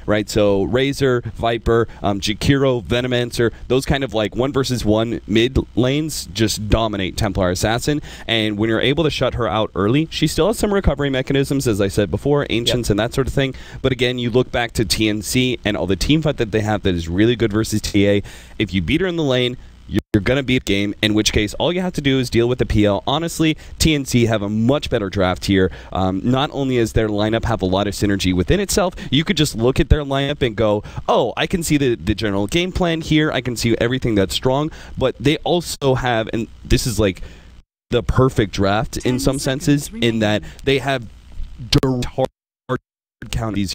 right? So Razor, Viper, Jakiro, Venomancer, those kind of like 1v1 mid lanes just dominate Templar Assassin. And when you're able to shut her out early, she still has some recovery mechanisms, as I said before, Ancients and that sort of thing. But again, you look back to TNC and all the team fight that they have that is really good versus TA. If you beat her in the lane, you're going to beat the game, in which case all you have to do is deal with the PL. Honestly, TNC have a much better draft here. Not only does their lineup have a lot of synergy within itself, you could just look at their lineup and go, oh, I can see the general game plan here. I can see everything that's strong. But they also have, and this is like the perfect draft in some senses, in that they have hard count these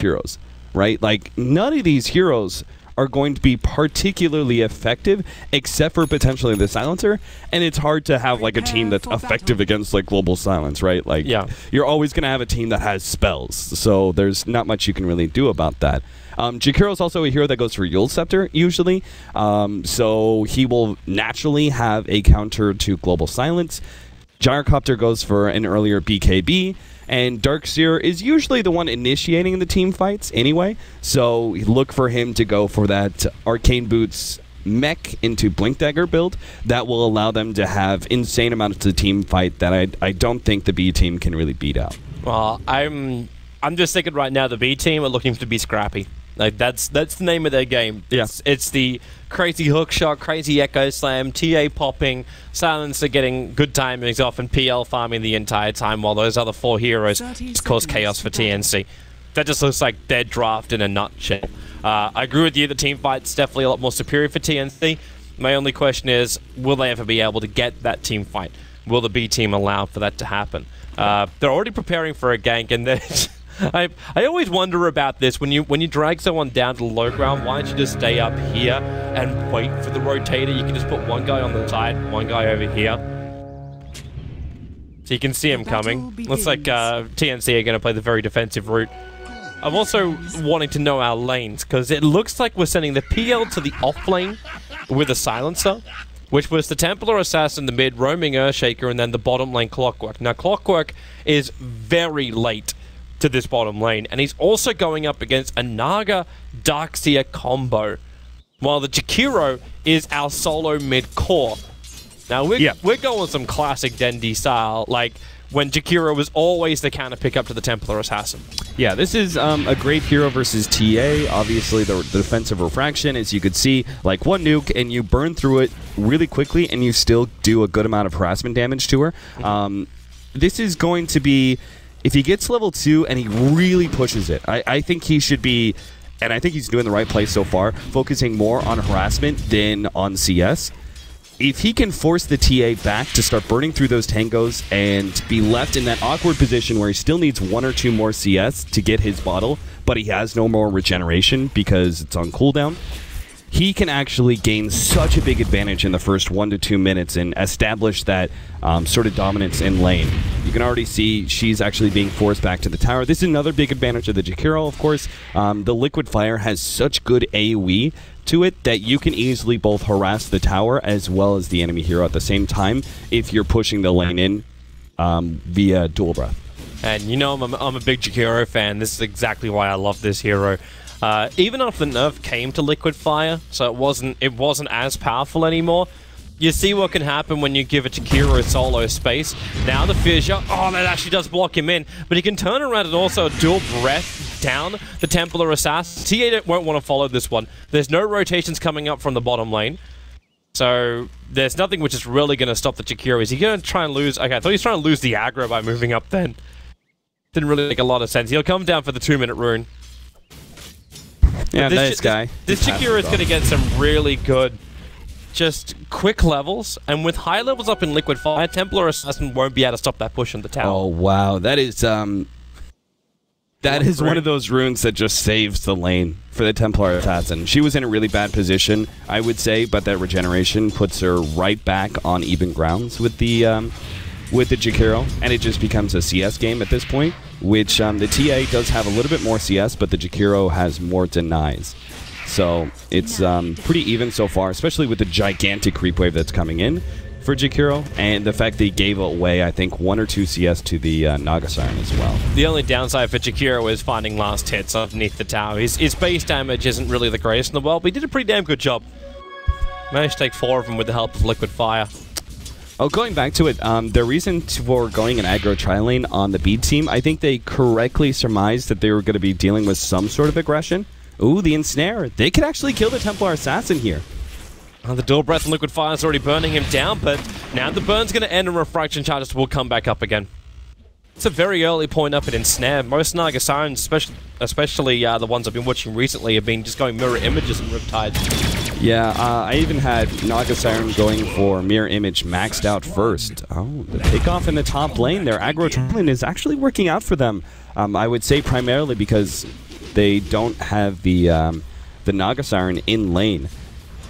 heroes, right? Like, none of these heroes are going to be particularly effective except for potentially the silencer, and it's hard to have like a team that's effective against like global silence, right? Like, you're always going to have a team that has spells, so there's not much you can really do about that. Jakiro is also a hero that goes for Yule Scepter usually, so he will naturally have a counter to global silence. Gyrocopter goes for an earlier BKB, and Darkseer is usually the one initiating the team fights anyway, so look for him to go for that Arcane Boots mech into Blink Dagger build. That will allow them to have insane amounts of team fight that I don't think the B team can really beat out. Well, I'm just thinking right now the B team are looking to be scrappy. Like, that's the name of their game. It's the crazy hook shot, crazy echo slam, TA popping, Silencer getting good timings off, and PL farming the entire time while those other 4 heroes just cause chaos for TNC. That just looks like their draft in a nutshell. I agree with you, the team fight's definitely a lot more superior for TNC. My only question is, will they ever be able to get that team fight? Will the B team allow for that to happen? They're already preparing for a gank, and they're I always wonder about this. When you drag someone down to the low ground, why don't you just stay up here and wait for the rotator? You can just put one guy on the side, one guy over here. So you can see him coming. Looks like TNC are going to play the very defensive route. I'm also wanting to know our lanes, because it looks like we're sending the PL to the off lane with a silencer, which was the Templar Assassin, the mid, roaming Earthshaker, and then the bottom lane Clockwork. Now, Clockwork is very late to this bottom lane, and he's also going up against a Naga Darkseer combo, while the Jakiro is our solo mid core. Now we're going some classic Dendi style, like when Jakiro was always the counter pickup to the Templar Assassin. Yeah, this is a great hero versus TA. Obviously, the defensive refraction, as you could see, like one nuke, and you burn through it really quickly, and you still do a good amount of harassment damage to her. This is going to be, if he gets level 2 and he really pushes it, I think he should be, and I think he's doing the right play so far, focusing more on harassment than on CS. If he can force the TA back to start burning through those tangos and be left in that awkward position where he still needs 1 or 2 more CS to get his bottle, but he has no more regeneration because it's on cooldown, he can actually gain such a big advantage in the first 1 to 2 minutes and establish that sort of dominance in lane. You can already see she's actually being forced back to the tower. This is another big advantage of the Jakiro, of course. The Liquid Fire has such good AoE to it that you can easily both harass the tower as well as the enemy hero at the same time if you're pushing the lane in via Dual Breath. And you know I'm a big Jakiro fan. This is exactly why I love this hero. Even after the nerf came to Liquid Fire, so it wasn't as powerful anymore, you see what can happen when you give a Jakiro solo space. Now the Fissure, oh, that actually does block him in, but he can turn around and also dual breath down the Templar Assassin. TA won't want to follow this one. There's no rotations coming up from the bottom lane, so there's nothing which is really going to stop the Jakiro. Is he going to try and lose? Okay, I thought he was trying to lose the aggro by moving up then. Didn't really make a lot of sense. He'll come down for the 2-minute rune. Yeah, nice guy. This Jakiro is going to get some really good, just quick levels, and with high levels up in Liquid Fire, Templar Assassin won't be able to stop that push on the tower. Oh wow, that is one of those runes that just saves the lane for the Templar Assassin. She was in a really bad position, I would say, but that regeneration puts her right back on even grounds with the Jakiro, and it just becomes a CS game at this point, which the TA does have a little bit more CS, but the Jakiro has more denies. So it's pretty even so far, especially with the gigantic creep wave that's coming in. for Jakiro, and the fact they gave away, I think, 1 or 2 CS to the Naga Siren as well. The only downside for Jakiro is finding last hits underneath the tower. His base damage isn't really the greatest in the world, but he did a pretty damn good job. Managed to take 4 of them with the help of Liquid Fire. Oh, going back to it, the reason for going an aggro tri-lane on the B team, I think they correctly surmised that they were going to be dealing with some sort of aggression. Ooh, the Ensnare. They could actually kill the Templar Assassin here. The Dual Breath and Liquid Fire is already burning him down, but now the burn's going to end and Refraction Charges will come back up again. It's a very early point up at Ensnare. Most Naga Sirens, especially the ones I've been watching recently, have been just going mirror images and Riptide. Yeah, I even had Naga Siren going for mirror image maxed out first. Oh, the takeoff in the top lane. Their aggro tri-lane is actually working out for them. I would say primarily because they don't have the Naga Siren in lane.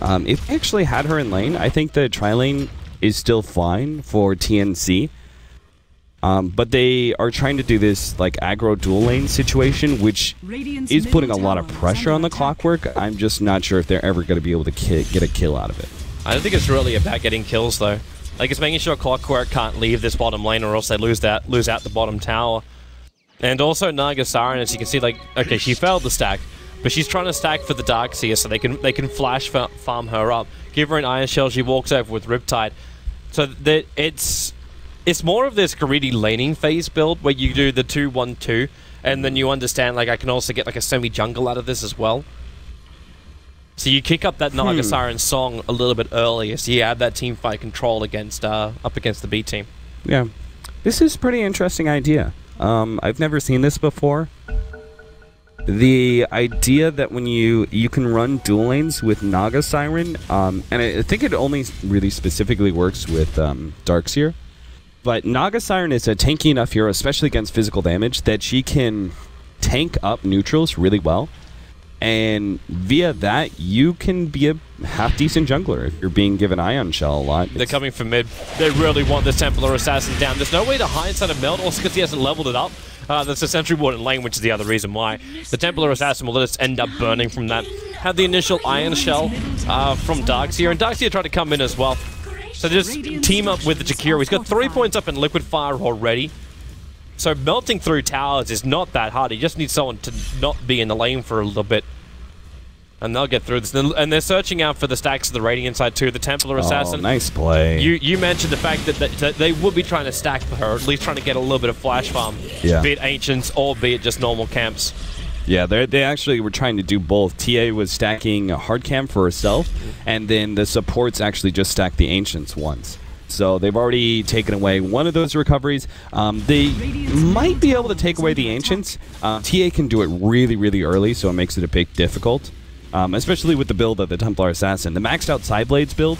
If they actually had her in lane, I think the tri-lane is still fine for TNC. But they are trying to do this like aggro dual lane situation, which is putting a lot of pressure on the Clockwork. I'm just not sure if they're ever going to be able to get a kill out of it. I don't think it's really about getting kills though. Like, it's making sure Clockwork can't leave this bottom lane or else they lose out the bottom tower. And also Naga Siren, as you can see, like, okay, she failed the stack, but she's trying to stack for the Darkseer so they can flash farm her up. Give her an Iron Shell, she walks over with Riptide. So that it's more of this greedy laning phase build where you do the 2-1-2, and then you understand, like, I can also get like a semi-jungle out of this as well. So you kick up that Naga Siren song a little bit earlier, so you have that team fight control against up against the B team. Yeah, this is a pretty interesting idea. I've never seen this before. The idea that when you can run dual lanes with Naga Siren, and I think it only really specifically works with Darkseer, but Naga Siren is a tanky enough hero, especially against physical damage, that she can tank up neutrals really well, and via that you can be a half-decent jungler if you're being given Ion Shell a lot. They're coming from mid. They really want this Templar Assassin down. There's no way to hide inside of Meld, also because he hasn't leveled it up. There's a Sentry Ward in lane, which is the other reason why. The Templar Assassin will let us end up burning from that. Had the initial Iron Shell from Darkseer, and Darkseer tried to come in as well. So just team up with the Jakiro. He's got 3 points up in Liquid Fire already. So melting through towers is not that hard. He just needs someone to not be in the lane for a little bit. And they'll get through this. And they're searching out for the stacks of the Radiant side too. The Templar Assassin. Oh, nice play. You mentioned the fact that they would be trying to stack for her, or at least trying to get a little bit of flash farm. Yeah. Be it Ancients or be it just normal camps. Yeah, they actually were trying to do both. TA was stacking a hard camp for herself, and then the supports actually just stacked the Ancients once. So they've already taken away one of those recoveries. They might be able to take away the Ancients. TA can do it really, really early, so it makes it a bit difficult. Especially with the build of the Templar Assassin. The maxed out Sideblades build,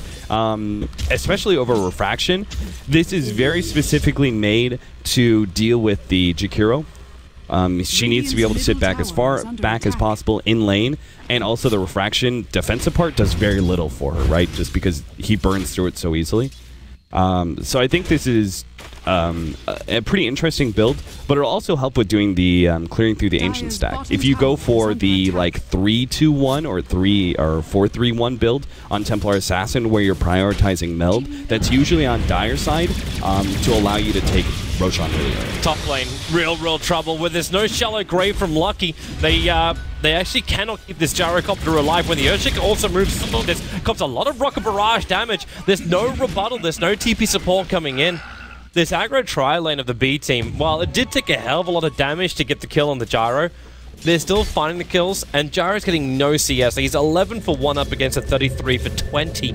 especially over Refraction, this is very specifically made to deal with the Jakiro. She needs to be able to sit back as far back as possible in lane, and also the Refraction defensive part does very little for her, right? Just because he burns through it so easily. So I think this is a pretty interesting build, but it'll also help with doing the clearing through the Ancient stack. If you go for the like 3-2-1 or 4-3-1 build on Templar Assassin, where you're prioritizing Meld, that's usually on Dire side to allow you to take Roshan really early. Top lane, real trouble. When there's no shallow grave from Lucky, they actually cannot keep this Gyrocopter alive. When the Earthshaker also moves forward, this comes a lot of Rocket Barrage damage. There's no rebuttal, there's no TP support coming in. This aggro tri-lane of the B team, while it did take a hell of a lot of damage to get the kill on the Gyro, they're still finding the kills, and Gyro's getting no CS. He's 11 for 1 up against a 33 for 20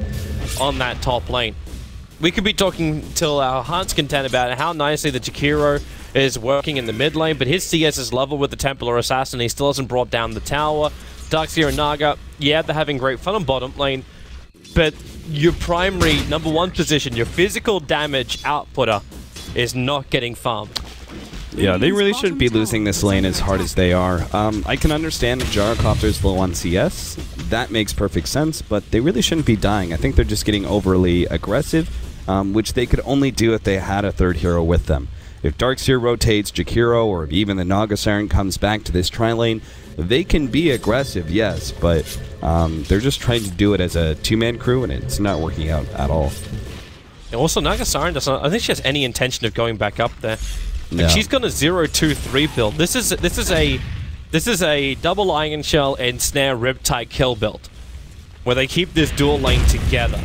on that top lane. We could be talking till our heart's content about how nicely the Jakiro is working in the mid lane, but his CS is level with the Templar Assassin. He still hasn't brought down the tower. Darkseer and Naga, yeah, they're having great fun on bottom lane, but your primary #1 position, your physical damage outputter, is not getting farmed. Yeah, they really shouldn't be losing this lane as hard as they are. I can understand Gyrocopter's low on CS. That makes perfect sense, but they really shouldn't be dying. I think they're just getting overly aggressive, which they could only do if they had a third hero with them. If Darkseer rotates, Jakiro, or if even the Naga Siren comes back to this tri-lane, they can be aggressive, yes, but they're just trying to do it as a two-man crew, and it's not working out at all. Also, Nagasaren doesn't. I think she has any intention of going back up there. No. Like, she's got a 0-2-3 build. This is a double iron shell and snare riptide kill build, where they keep this dual lane together.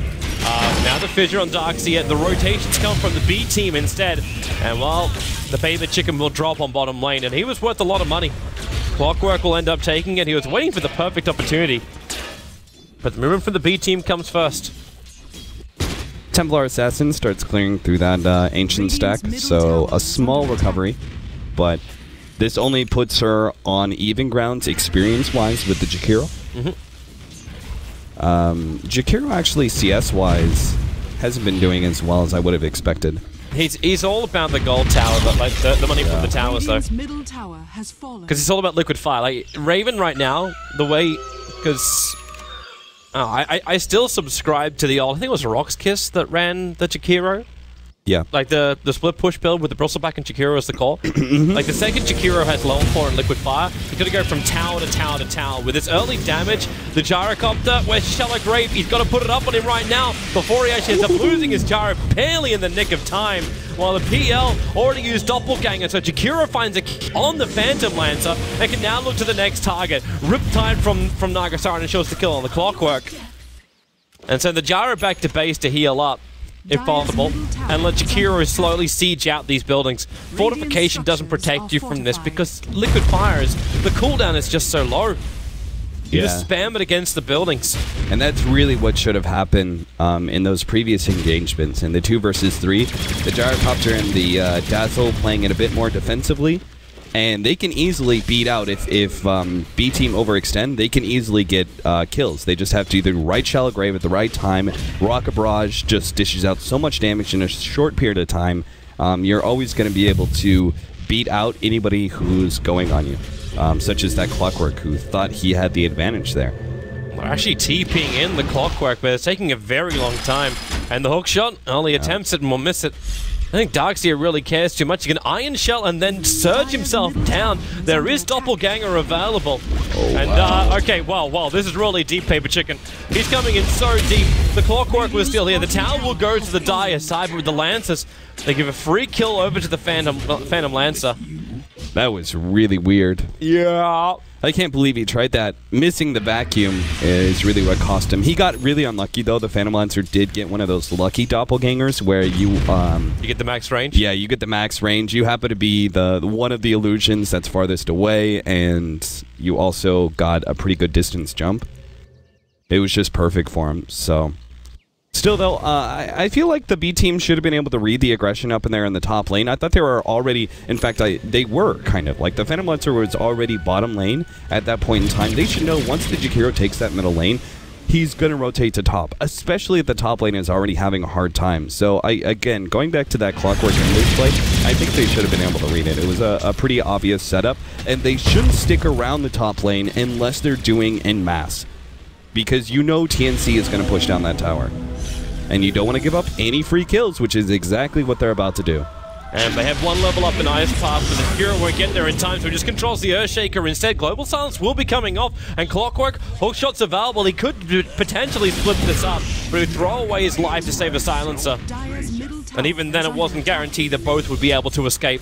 Now the fissure on Darkseer. The rotations come from the B team instead, and well, the baby chicken will drop on bottom lane, and he was worth a lot of money. Clockwork will end up taking it. He was waiting for the perfect opportunity, but the movement from the B team comes first. Templar Assassin starts clearing through that ancient stack, so a small recovery, but this only puts her on even grounds experience-wise with the Jakiro. Jakiro actually CS-wise hasn't been doing as well as I would have expected. He's all about the gold tower, but like the money from the towers though. Because it's all about liquid fire. Like Raven right now, the way, because I still subscribe to the old, I think it was Rock's Kiss that ran the Jakiro. Yeah. Like the split push build with the Bristleback and Jakiro as the core. Like the second Jakiro has low core and liquid fire, he's got to go from tower to tower to tower. With his early damage, the Gyrocopter, where's Shallow Grave? He's got to put it up on him right now before he actually ends up losing his Gyro barely in the nick of time. While the PL already used Doppelganger, so Jakiro finds a kick on the Phantom Lancer and can now look to the next target. Riptide from Nagasaren ensures the kill on the Clockwork. And so the Gyro back to base to heal up, if possible, and let Jakiro slowly siege out these buildings. Fortification doesn't protect you from this because liquid fire is, the cooldown is just so low. You just spam it against the buildings. And that's really what should have happened in those previous engagements. In the 2 versus 3, the Gyrocopter and the Dazzle playing it a bit more defensively. And they can easily beat out, if B team overextend, they can easily get kills. They just have to either right Shallow Grave at the right time. Rocket Barrage just dishes out so much damage in a short period of time. You're always going to be able to beat out anybody who's going on you, such as that Clockwork, who thought he had the advantage there. They're actually TPing in the Clockwork, but it's taking a very long time. And the hook shot, only attempts it and will miss it. I think Darkseer really cares too much. He can Iron Shell and then surge himself down. There is Doppelganger available. And, okay, wow, this is really deep, Paper Chicken. He's coming in so deep. The Clockwork was still here. The tower will go to the Dire side, but with the Lancers, they give a free kill over to the Phantom Lancer. That was really weird. Yeah. I can't believe he tried that. Missing the vacuum is really what cost him. He got really unlucky, though. The Phantom Lancer did get one of those lucky doppelgangers where you... you get the max range? Yeah, you get the max range. You happen to be the one of the illusions that's farthest away, and you also got a pretty good distance jump. It was just perfect for him, so... Still, though, I feel like the B team should have been able to read the aggression up in there in the top lane. I thought they were already... In fact, they were, kind of. Like, the Phantom Lancer was already bottom lane at that point in time. They should know once the Jakiro takes that middle lane, he's going to rotate to top. Especially if the top lane is already having a hard time. So, again, going back to that Clockwork English play, I think they should have been able to read it. It was a pretty obvious setup. And they shouldn't stick around the top lane unless they're doing en masse. Because you know TNC is going to push down that tower. And you don't want to give up any free kills, which is exactly what they're about to do. And they have one level up in Ice Path, but the Jakiro won't get there in time, so he just controls the Earthshaker instead. Global Silence will be coming off, and Clockwork, hookshot's available. He could potentially split this up, but he'd throw away his life to save a Silencer. And even then, it wasn't guaranteed that both would be able to escape.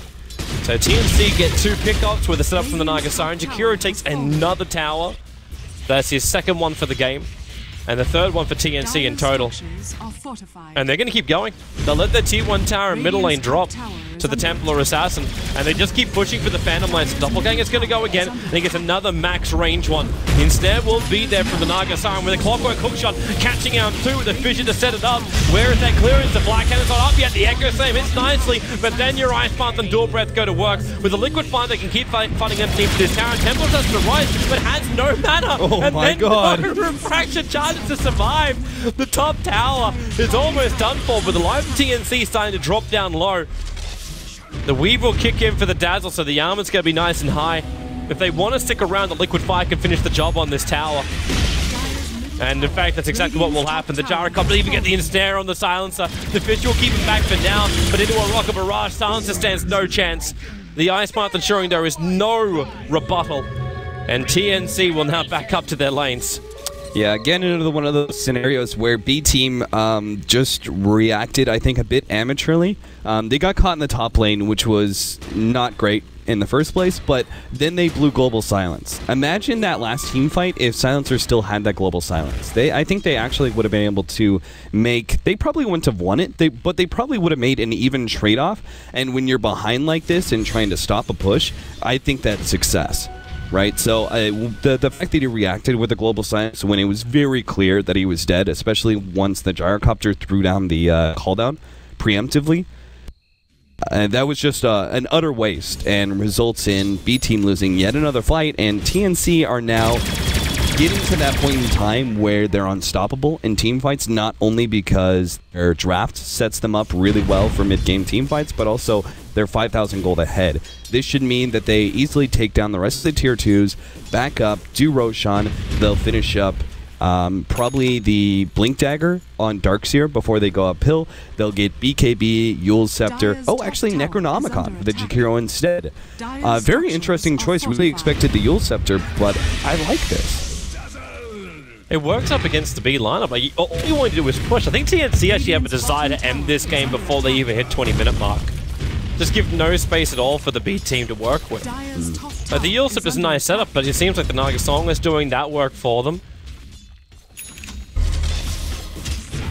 So TNC get 2 pickups with a setup from the Nagasaren. Jakiro takes another tower. That's his second one for the game. And the third one for TNC in total. And they're going to keep going. They'll let their T1 tower and middle lane drop to the Templar Assassin. And they just keep pushing for the Phantom Lance. Doppelganger's going to go again. And he gets another max range one. Instead, will be there from the Nagasaren with a Clockwork hookshot catching out 2 with a fissure to set it up. Where is that clearance? The Black Cannon's not up yet. The Echo Slam hits nicely. But then your Ice Path and Dual Breath go to work. With the Liquid Fire, they can keep fighting underneath this tower. Templar has to rise, but has no mana. Oh and my then god. No refraction charges to survive. The top tower is almost done for, but the life of TNC starting to drop down low. The Weave will kick in for the Dazzle, so the armor's going to be nice and high. If they want to stick around, the Liquid Fire can finish the job on this tower. And in fact, that's exactly what will happen. The Gyrocopter even get the ensnare on the Silencer. The Fish will keep him back for now, but into a Rocket Barrage, Silencer stands no chance. The Ice Path ensuring there is no rebuttal. And TNC will now back up to their lanes. Yeah, again, into one of those scenarios where B team just reacted, I think, a bit amateurly. They got caught in the top lane, which was not great in the first place, but then they blew global silence. Imagine that last team fight if Silencer still had that global silence. I think they actually would have been able to make... They probably wouldn't have won it, but they probably would have made an even trade-off. And when you're behind like this and trying to stop a push, I think that's success. Right, so the fact that he reacted with the global silence when it was very clear that he was dead, especially once the gyrocopter threw down the call down preemptively, that was just an utter waste and results in B team losing yet another fight. And TNC are now getting to that point in time where they're unstoppable in team fights, not only because their draft sets them up really well for mid-game team fights, but also they're 5,000 gold ahead. This should mean that they easily take down the rest of the tier 2s, back up, do Roshan, they'll finish up probably the Blink Dagger on Darkseer before they go uphill. They'll get BKB, Yule's Scepter. Oh, actually Necronomicon for the Jakiro instead. Very interesting choice. Really expected the Yule's Scepter, but I like this. It works up against the B lineup. Like, all you want to do is push. I think TNC actually have a desire to end this game before they even hit 20-minute mark. Just give no space at all for the B team to work with. The Yule Scepter is a nice setup, but it seems like the Naga Song is doing that work for them.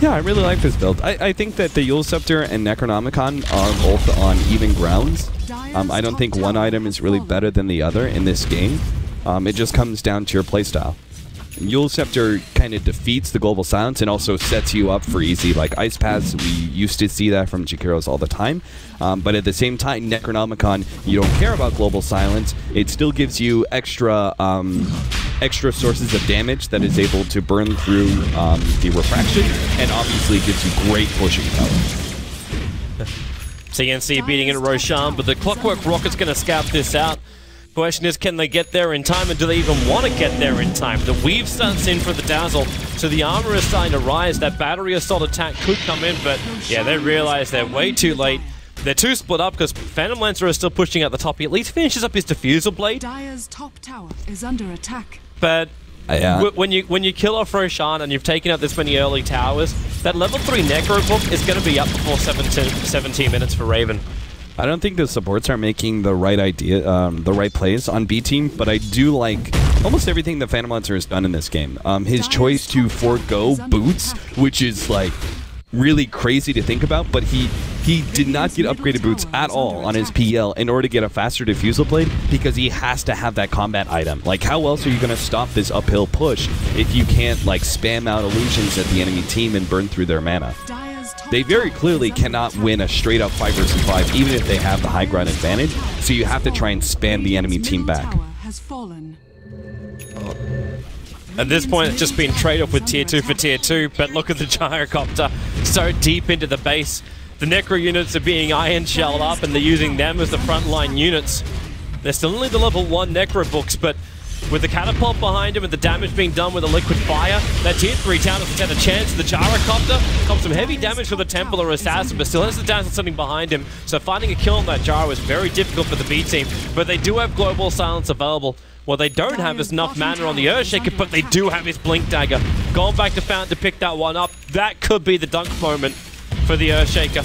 Yeah, I really like this build. I think that the Yule Scepter and Necronomicon are both on even grounds. I don't think one item is really better than the other in this game. It just comes down to your playstyle. Yule Scepter kind of defeats the global silence and also sets you up for easy like ice paths. We used to see that from Jakiros all the time, but at the same time, Necronomicon, you don't care about global silence. It still gives you extra extra sources of damage that is able to burn through the refraction, and obviously gives you great pushing power. TNC beating in Roshan, but the Clockwork Rocket's going to scout this out. Question is, can they get there in time, and do they even want to get there in time? The weave starts in for the Dazzle, so the armor is starting to rise. That battery assault attack could come in, but yeah, they realize they're way too late. They're too split up because Phantom Lancer is still pushing at the top. He at least finishes up his Diffusal Blade. Dire's top tower is under attack. But when you kill off Roshan and you've taken out this many early towers, that level 3 Necro book is going to be up before 17 minutes for Raven. I don't think the supports are making the right the right plays on B team, but I do like almost everything that Phantom Lancer has done in this game. His choice to forego boots, which is like really crazy to think about, but he did not get upgraded boots at all on his PL in order to get a faster Diffusal Blade because he has to have that combat item. Like, how else are you going to stop this uphill push if you can't like spam out illusions at the enemy team and burn through their mana? They very clearly cannot win a straight up 5 versus 5 even if they have the high ground advantage, so you have to try and spam the enemy team back. At this point, it's just been trade-off with tier 2 for tier 2, but look at the Gyrocopter so deep into the base. The Necro units are being iron shelled up, and they're using them as the frontline units. They're still only the level 1 Necro books, but with the catapult behind him and the damage being done with the liquid fire, that tier 3 town doesn't stand a chance. The Gyrocopter comes some heavy damage for the Templar Assassin, but still has the Dazzle sitting behind him, so finding a kill on that Gyro is very difficult for the B team, but they do have Global Silence available. What they don't have is enough mana on the Earthshaker, but they do have his Blink Dagger. Going back to Fountain to pick that one up, that could be the dunk moment for the Earthshaker.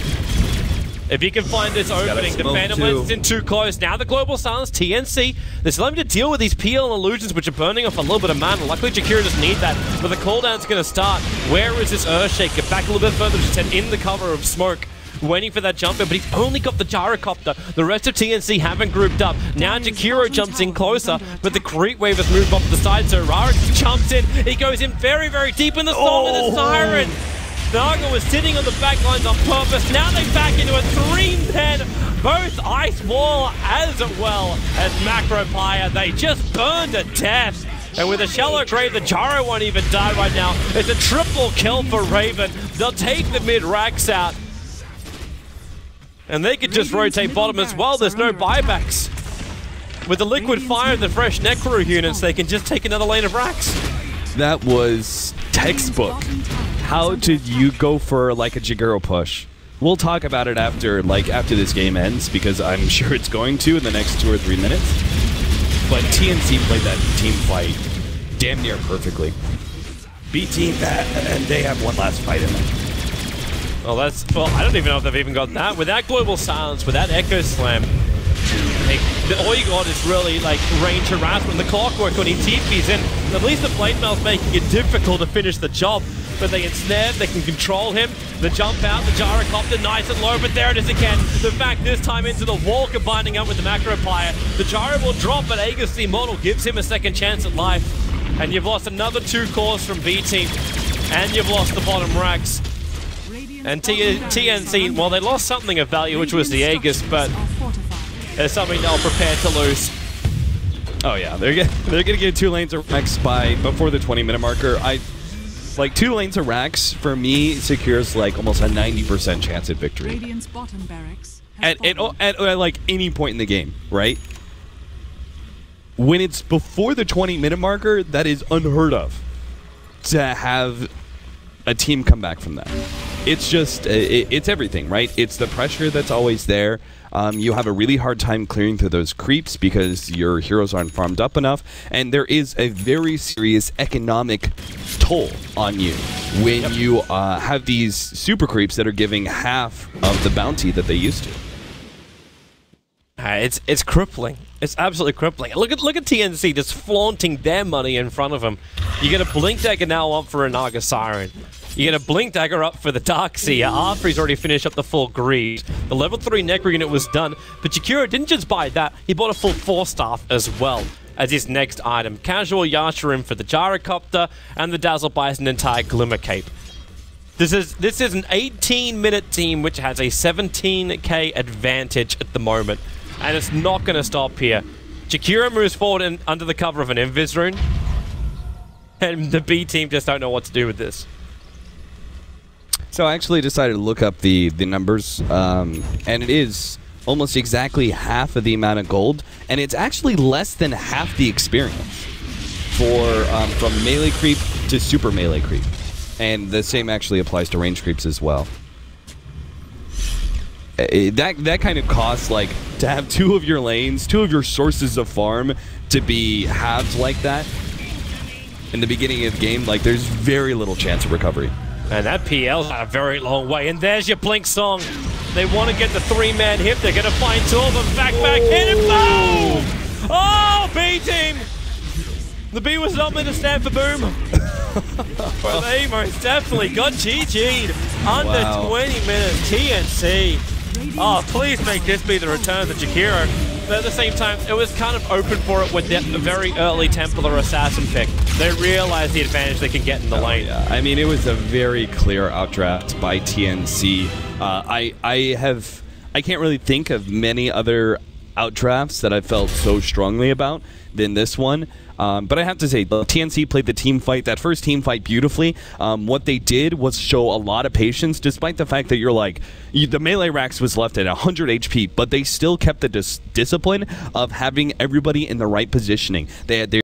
If he can find this opening, the Phantom Lens is in too close. Now the Global Silence, TNC, they're still having to deal with these PL and illusions, which are burning off a little bit of mana. Luckily, Jakiro doesn't need that, but the cooldown's going to start. Where is this Earthshaker? Back a little bit further, just head in the cover of smoke, waiting for that jump in, but he's only got the Gyrocopter. The rest of TNC haven't grouped up. Now Jakiro jumps in closer, but the Creep Wave has moved off to the side, so Rarik jumps in. He goes in very, very deep in the Song of the Siren. Naga was sitting on the back lines on purpose. Now they back into a 3-10. Both Ice Wall as well as Macropire. They just burned to death. And with a shallow grave, the Gyro won't even die right now. It's a triple kill for Raven. They'll take the mid-racks out. And they could just rotate bottom as well. There's no buybacks. With the liquid fire and the fresh Necro units, they can just take another lane of racks. That was textbook. How did you go for like a Jagero push? We'll talk about it after this game ends, because I'm sure it's going to in the next 2 or 3 minutes. But TNC played that team fight damn near perfectly. B team, and they have one last fight in them. Well, I don't even know if they've even got that. With that Global Silence, with that Echo Slam, all you got is really like range harassment. The Clockwork when he TP's in, at least the Blade Mail's making it difficult to finish the job. But they ensnared, they can control him. The jump out, the Gyrocopter nice and low, but there it is again. The fact this time into the wall combining up with the Macropire. The Gyro will drop, but Aegis the Immortal gives him a second chance at life. And you've lost another 2 cores from B Team. And you've lost the bottom racks. And TNC, well, they lost something of value, which was the Aegis, but there's something they're prepared to lose. Oh yeah, they're gonna get 2 lanes of racks before the 20-minute marker. Like 2 lanes of racks for me secures like almost a 90% chance at victory. Radiant's bottom barracks At like any point in the game, right? When it's before the 20-minute marker, that is unheard of to have a team come back from that. It's just, it's everything, right? It's the pressure that's always there. You have a really hard time clearing through those creeps because your heroes aren't farmed up enough, and there is a very serious economic toll on you when you have these super creeps that are giving half of the bounty that they used to. It's crippling. It's absolutely crippling. Look at TNC just flaunting their money in front of them. You get a Blink Dagger now up for a Naga Siren. You get a Blink Dagger up for the Darkseer after he's already finished up the full Greed. The level 3 Necro unit was done, but Jakiro didn't just buy that, he bought a full Force Staff as well as his next item. Casual Yasha for the Gyrocopter, and the Dazzle buys an entire Glimmer Cape. This is an 18-minute team which has a 17k advantage at the moment, and it's not going to stop here. Jakiro moves forward under the cover of an Invis Rune, and the B team just don't know what to do with this. So I actually decided to look up the numbers, and it is almost exactly half of the amount of gold, and it's actually less than half the experience for from melee creep to super melee creep. And the same actually applies to range creeps as well. That kind of costs, like, to have 2 of your lanes, 2 of your sources of farm to be halved like that in the beginning of the game, like, there's very little chance of recovery. And that PL's a very long way. And there's your Blink song. They want to get the 3-man hit. They're going to find 2 of them. Back, hit it, boom! Oh, B team! The B was not meant to stand for boom. But they most definitely got GG'd under 20 minutes. TNC. Oh, please make this be the return of the Jakiro. But at the same time, it was kind of open for it with the very early Templar Assassin pick. They realized the advantage they can get in the lane. Yeah. I mean, it was a very clear outdraft by TNC. I can't really think of many other outdrafts that I felt so strongly about than this one. But I have to say, TNC played the team fight, that first team fight, beautifully. What they did was show a lot of patience, despite the fact that you're like, the melee racks was left at 100 HP, but they still kept the discipline of having everybody in the right positioning. They had their